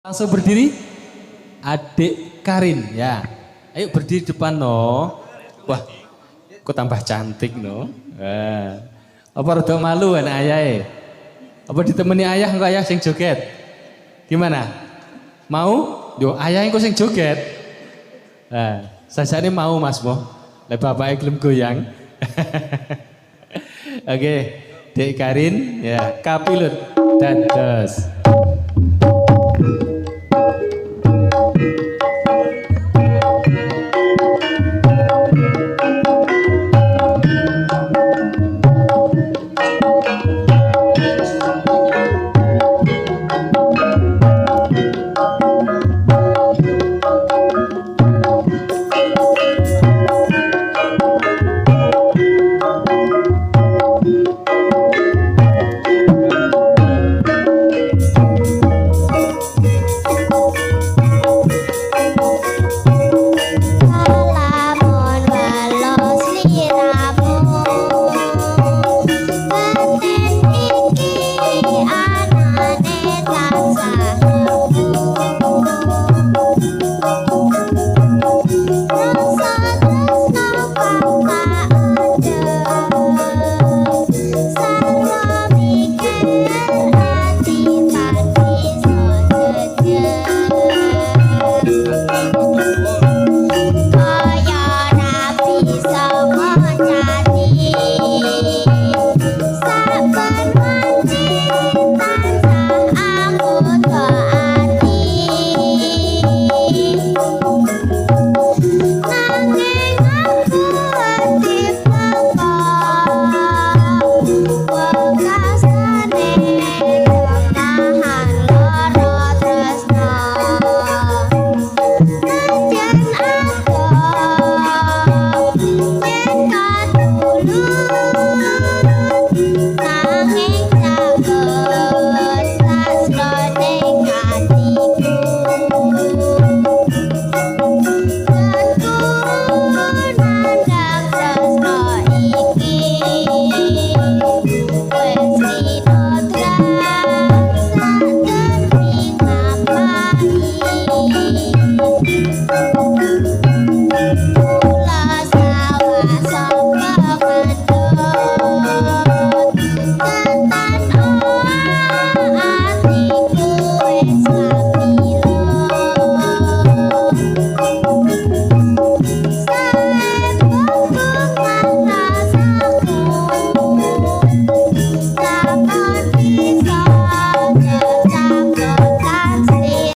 Langsung berdiri, adik Karin ya. Ayo berdiri depan no. Wah, kok tambah cantik no. Apa rada malu anak ayah? Apa ditemani ayah enggak ayah sing joget? Gimana? Mau? Yo ayah engko sing joget. Sajane mau Mas Mo. Lah bapake gelem goyang. Oke, Dek Karin ya, kapilut dados.